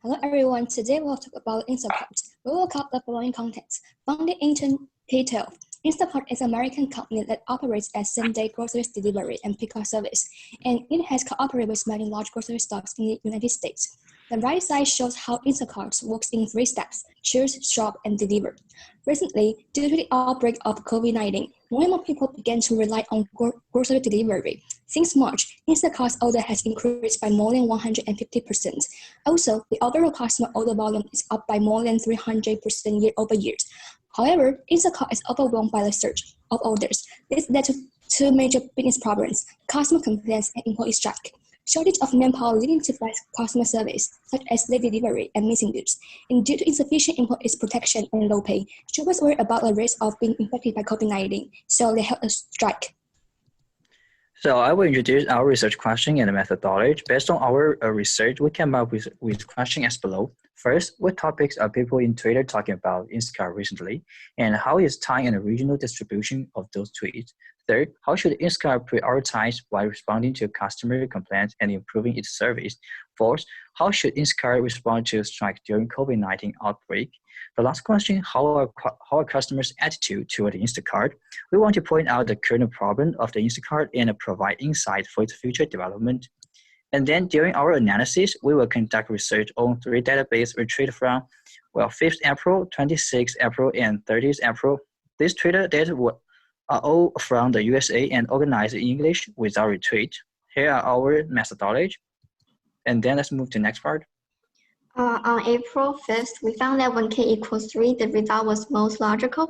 Hello everyone, today we'll talk about Instacart. We will cover the following context. Founded in 2012, Instacart is an American company that operates as same-day grocery delivery and pickup service, and it has cooperated with many large grocery stores in the United States. The right side shows how Instacart works in 3 steps: choose, shop, and deliver. Recently, due to the outbreak of COVID-19, more and more people began to rely on grocery delivery. Since March, Instacart's order has increased by more than 150%. Also, the overall customer order volume is up by more than 300% year over year. However, Instacart is overwhelmed by the surge of orders. This led to 2 major business problems: customer complaints and employee strike. Shortage of manpower leading to bad customer service, such as late delivery and missing goods. And due to insufficient employees protection and low pay, shoppers worry about the risk of being infected by COVID-19, so they held a strike. So I will introduce our research question and methodology. Based on our research, we came up with question as below. First, what topics are people in Twitter talking about Instacart recently? And how is time and regional distribution of those tweets? Third, how should Instacart prioritize while responding to customer complaints and improving its service? Fourth, how should Instacart respond to strike during COVID-19 outbreak? The last question, how are customers' attitude toward Instacart? We want to point out the current problem of the Instacart and provide insight for its future development. And then during our analysis, we will conduct research on 3 databases retrieved from 5th April, 26th April, and 30th April. These Twitter data are all from the USA and organized in English without retweet. Here are our methodology. And then let's move to the next part. On April 5th, we found that when k equals 3, the result was most logical.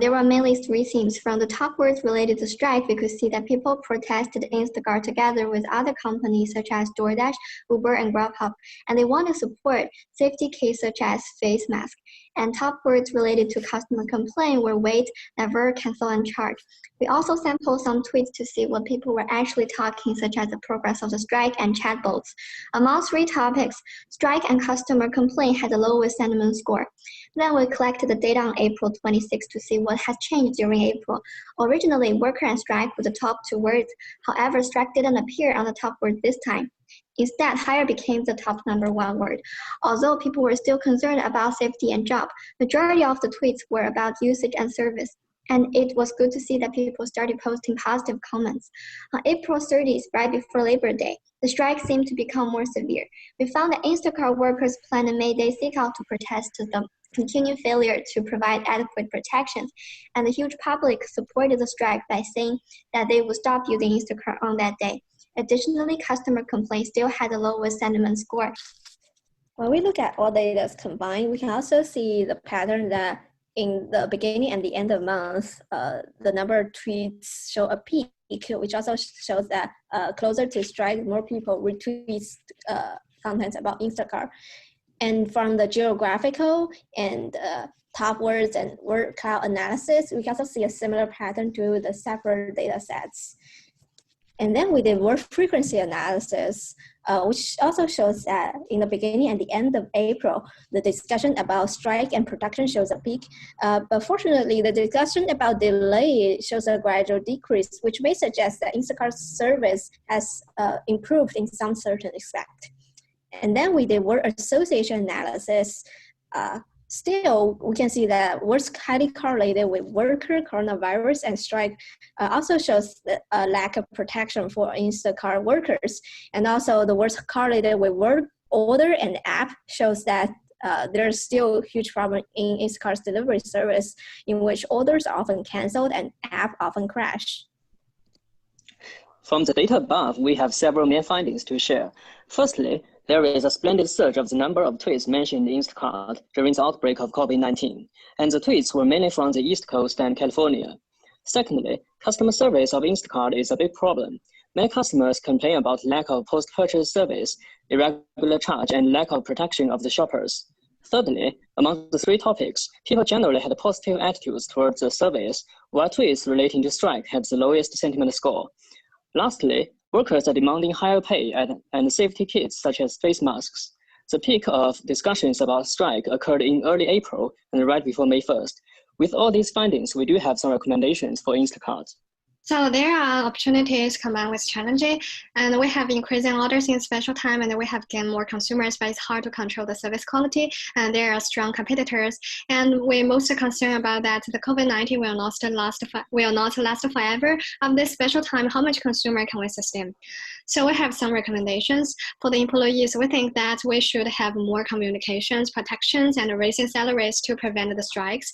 There were mainly 3 themes. From the top words related to strike, we could see that people protested Instacart together with other companies such as DoorDash, Uber, and Grubhub, and they want to support safety kits such as face mask. And top words related to customer complaint were wait, never, cancel, and charge. We also sampled some tweets to see what people were actually talking, such as the progress of the strike and chatbots. Among 3 topics, strike and customer complaint had the lowest sentiment score. Then we collected the data on April 26 to see what has changed during April. Originally, worker and strike were the top 2 words. However, strike didn't appear on the top word this time. Instead, hire became the top number 1 word. Although people were still concerned about safety and job, majority of the tweets were about usage and service. And it was good to see that people started posting positive comments. On April 30th, right before Labor Day, the strike seemed to become more severe. We found that Instacart workers planned a May Day seek-out to protest the continued failure to provide adequate protections, and the huge public supported the strike by saying that they would stop using Instacart on that day. Additionally, customer complaints still had the lowest sentiment score. When we look at all data combined, we can also see the pattern that in the beginning and the end of the month, the number of tweets show a peak, which also shows that closer to strike, more people retweet content about Instacart. And from the geographical and top words and word cloud analysis, we can also see a similar pattern to the separate data sets. And then we did word frequency analysis, which also shows that in the beginning and the end of April, the discussion about strike and production shows a peak. But fortunately, the discussion about delay shows a gradual decrease, which may suggest that Instacart's service has improved in some certain extent. And then we did word association analysis. Still, we can see that words highly correlated with worker, coronavirus, and strike also shows a lack of protection for Instacart workers. And also the words correlated with word order and app shows that there's still a huge problem in Instacart's delivery service, in which orders are often canceled and app often crash. From the data above, we have several main findings to share. Firstly, there is a splendid surge of the number of tweets mentioned in Instacart during the outbreak of COVID-19, and the tweets were mainly from the East Coast and California. Secondly, customer service of Instacart is a big problem. Many customers complain about lack of post-purchase service, irregular charge, and lack of protection of the shoppers. Thirdly, among the 3 topics, people generally had positive attitudes towards the service, while tweets relating to strike had the lowest sentiment score. Lastly, workers are demanding higher pay and safety kits such as face masks. The peak of discussions about strike occurred in early April and right before May 1st. With all these findings, we do have some recommendations for Instacart. So there are opportunities combined with challenges, and we have increasing orders in special time, and we have gained more consumers, but it's hard to control the service quality, and there are strong competitors. And we're most concerned about that the COVID-19 will not last forever. Of this special time, how much consumer can we sustain? So we have some recommendations for the employees. We think that we should have more communications, protections, and raising salaries to prevent the strikes.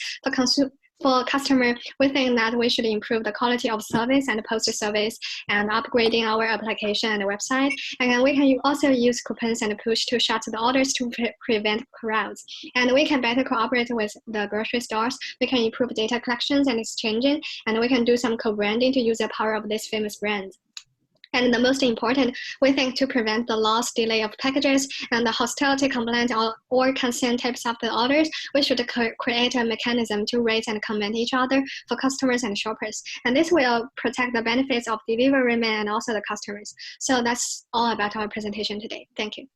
For customer, we think that we should improve the quality of service and post-service and upgrading our application and website. And we can also use coupons and push to shut the orders to prevent crowds. And we can better cooperate with the grocery stores. We can improve data collections and exchanging, and we can do some co-branding to use the power of this famous brand. And the most important, we think, to prevent the loss, delay of packages, and the hostility complaint or consent types of the orders, we should create a mechanism to rate and comment each other for customers and shoppers. And this will protect the benefits of delivery men and also the customers. So that's all about our presentation today. Thank you.